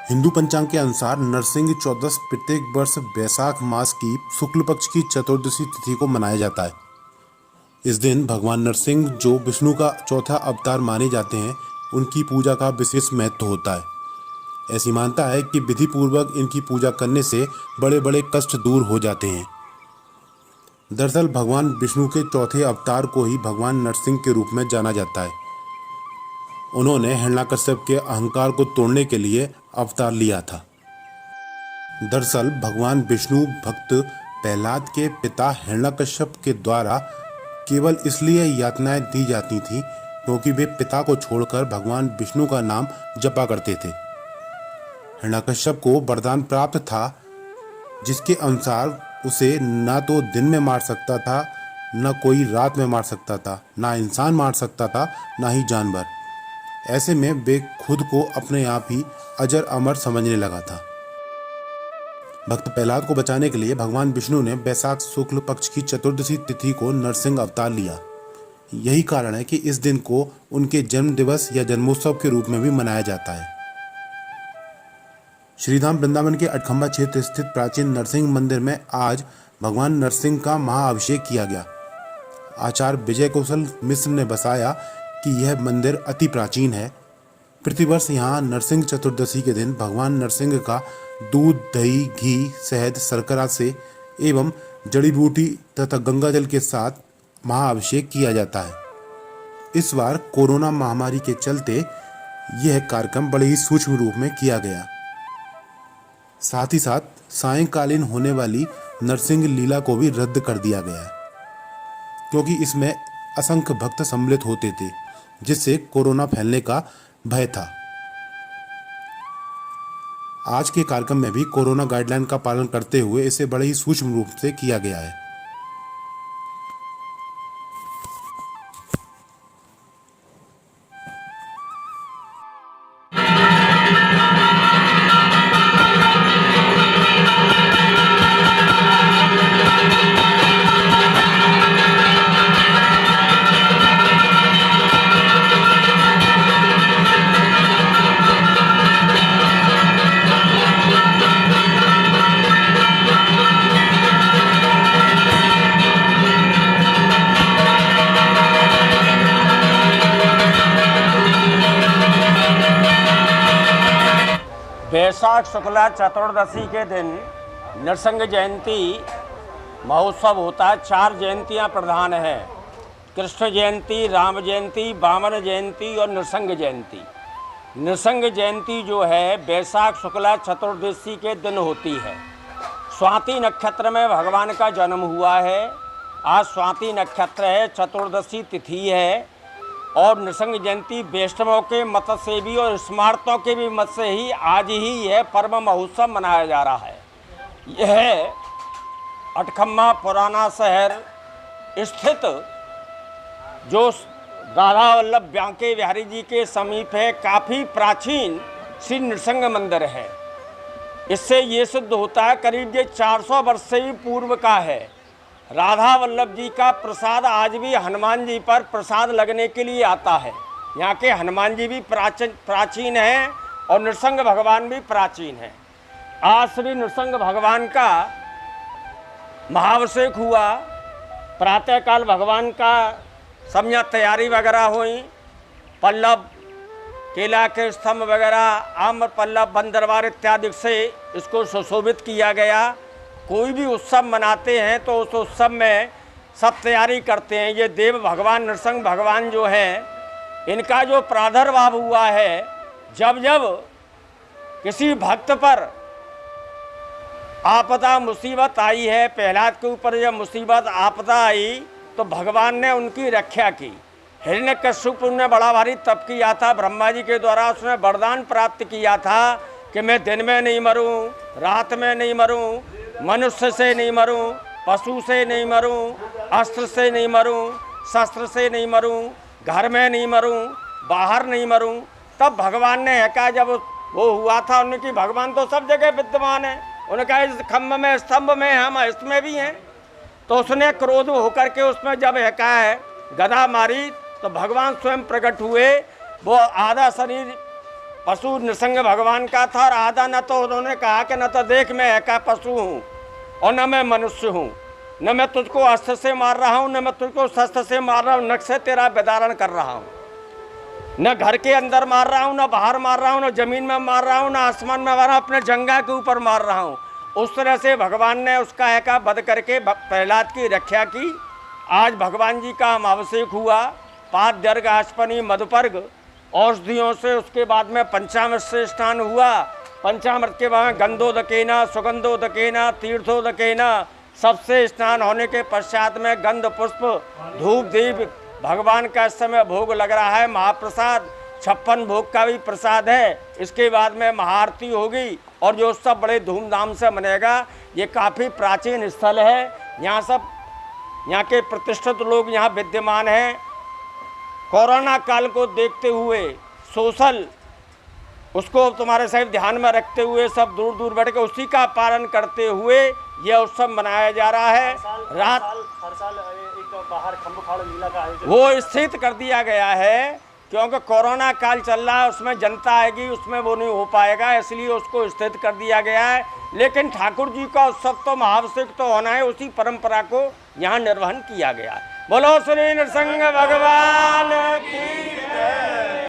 हिंदू पंचांग के अनुसार नरसिंह चौदस प्रत्येक वर्ष वैशाख मास की शुक्ल पक्ष की चतुर्दशी तिथि को मनाया जाता है। इस दिन भगवान नरसिंह, जो विष्णु का चौथा अवतार माने जाते हैं, उनकी पूजा का विशेष महत्व होता है। ऐसी मानता है कि विधि पूर्वक इनकी पूजा करने से बड़े बड़े कष्ट दूर हो जाते हैं। दरअसल भगवान विष्णु के चौथे अवतार को ही भगवान नरसिंह के रूप में जाना जाता है। उन्होंने हिरण्यकश्यप के अहंकार को तोड़ने के लिए अवतार लिया था। दरअसल भगवान विष्णु भक्त प्रहलाद के पिता हिरण्यकश्यप के द्वारा केवल इसलिए यातनाएं दी जाती थीं क्योंकि वे पिता को छोड़कर भगवान विष्णु का नाम जपा करते थे। हिरण्यकश्यप को वरदान प्राप्त था जिसके अनुसार उसे ना तो दिन में मार सकता था, न कोई रात में मार सकता था, ना इंसान मार सकता था, ना ही जानवर। ऐसे में वे खुद को अपने आप ही अजर अमर समझने लगा था। भक्त प्रहलाद को बचाने के लिए भगवान विष्णु ने वैशाख शुक्ल पक्ष की चतुर्दशी तिथि को नरसिंह अवतार लिया। यही कारण है कि इस दिन को उनके जन्म दिवस या जन्मोत्सव के रूप में भी मनाया जाता है। श्रीधाम वृंदावन के अठखंबा क्षेत्र स्थित प्राचीन नरसिंह मंदिर में आज भगवान नरसिंह का महाअभिषेक किया गया। आचार्य विजय कौशल मिश्र ने बताया कि यह मंदिर अति प्राचीन है। प्रतिवर्ष यहाँ नरसिंह चतुर्दशी के दिन भगवान नरसिंह का दूध, दही, घी, शहद, शर्करा से एवं जड़ी बूटी तथा गंगा जल के साथ महाअभिषेक किया जाता है। इस बार कोरोना महामारी के चलते यह कार्यक्रम बड़े ही सूक्ष्म रूप में किया गया। साथ ही साथ सायंकालीन होने वाली नरसिंह लीला को भी रद्द कर दिया गया है क्योंकि इसमें असंख्य भक्त सम्मिलित होते थे, जिससे कोरोना फैलने का भय था। आज के कार्यक्रम में भी कोरोना गाइडलाइन का पालन करते हुए इसे बड़े ही सूक्ष्म रूप से किया गया है। वैशाख शुक्ला चतुर्दशी के दिन नरसिंह जयंती महोत्सव होता है। 4 जयंतियाँ प्रधान हैं: कृष्ण जयंती, राम जयंती, वामन जयंती और नरसिंह जयंती। नरसिंह जयंती जो है वैशाख शुक्ला चतुर्दशी के दिन होती है। स्वाति नक्षत्र में भगवान का जन्म हुआ है। आज स्वाति नक्षत्र है, चतुर्दशी तिथि है और नरसिंह जयंती वैष्णवों के मत से भी और स्मार्तों के भी मत से ही आज ही यह पर्व महोत्सव मनाया जा रहा है। यह अठखम्बा पुराना शहर स्थित जो राधा वल्लभ बांके बिहारी जी के समीप है, काफ़ी प्राचीन श्री नरसिंह मंदिर है। इससे ये सिद्ध होता है करीब ये 400 वर्ष से भी पूर्व का है। राधा वल्लभ जी का प्रसाद आज भी हनुमान जी पर प्रसाद लगने के लिए आता है। यहाँ के हनुमान जी भी प्राचीन हैं और नरसिंह भगवान भी प्राचीन हैं। आज श्री नरसिंह भगवान का महाअभिषेक हुआ। प्रातःकाल भगवान का समझा तैयारी वगैरह हुई। पल्लव, केला के स्तंभ वगैरह, आम्र पल्लव, बंदरवार इत्यादि से इसको सुशोभित किया गया। कोई भी उत्सव मनाते हैं तो उस उत्सव में सब तैयारी करते हैं। ये देव भगवान नरसिंह भगवान जो हैं, इनका जो प्रादुर्भाव हुआ है, जब जब किसी भक्त पर आपदा मुसीबत आई है, प्रहलाद के ऊपर जब मुसीबत आपदा आई तो भगवान ने उनकी रक्षा की। हिरण्यकश्यप ने बड़ा भारी तप किया था, ब्रह्मा जी के द्वारा उसने वरदान प्राप्त किया था कि मैं दिन में नहीं मरूं, रात में नहीं मरूं, मनुष्य से नहीं मरूं, पशु से नहीं मरूं, अस्त्र से नहीं मरूं, शस्त्र से नहीं मरूं, घर में नहीं मरूं, बाहर नहीं मरूं। तब भगवान ने कहा, जब वो हुआ था उनकी, भगवान तो सब जगह विद्यमान है, उनका इस खम्भ में स्तंभ में हम इसमें भी हैं। तो उसने क्रोध होकर के उसमें जब कहा है गदा मारी तो भगवान स्वयं प्रकट हुए। वो आधा शरीर पशु नृसिंह भगवान का था और आधा न तो उन्होंने कहा कि न तो देख मैं एका पशु हूँ और न मैं मनुष्य हूँ, न मैं तुझको अस्त्र से मार रहा हूँ, न मैं तुझको शस्त्र से मार रहा हूँ, नख से तेरा विदारण कर रहा हूँ, न घर के अंदर मार रहा हूँ, न बाहर मार रहा हूँ, न जमीन में मार रहा हूँ, न आसमान में मार रहा हूँ, अपने जंगा के ऊपर मार रहा हूँ। उस तरह से भगवान ने उसका एका वध करके प्रहलाद की रक्षा की। आज भगवान जी का अभिषेक हुआ, पाद दर्ग आचपनी मधुपर्ग औषधियों से। उसके बाद में पंचामृत से स्नान हुआ। पंचामृत के बाद गंधोदकेना सुगंधोदकेना तीर्थोदकेना सबसे स्नान होने के पश्चात में गंध पुष्प धूप दीप भगवान का इस समय भोग लग रहा है, महाप्रसाद 56 भोग का भी प्रसाद है। इसके बाद में महाआरती होगी और जो उत्सव बड़े धूमधाम से मनेगा। ये काफ़ी प्राचीन स्थल है, यहाँ के प्रतिष्ठित लोग यहाँ विद्यमान हैं। कोरोना काल को देखते हुए सोशल उसको तुम्हारे साथ ध्यान में रखते हुए सब दूर दूर बैठ के उसी का पालन करते हुए यह उत्सव मनाया जा रहा है। हर साल एक बाहर खंभखाड़ लीला का आयोजन वो स्थित कर दिया गया है, क्योंकि कोरोना काल चल रहा है, उसमें जनता आएगी, उसमें वो नहीं हो पाएगा, इसलिए उसको स्थित कर दिया गया है। लेकिन ठाकुर जी का उत्सव तो महाभिषेक तो होना है, उसी परंपरा को यहाँ निर्वहन किया गया है। बोलो श्री नृसिंह भगवान की जय।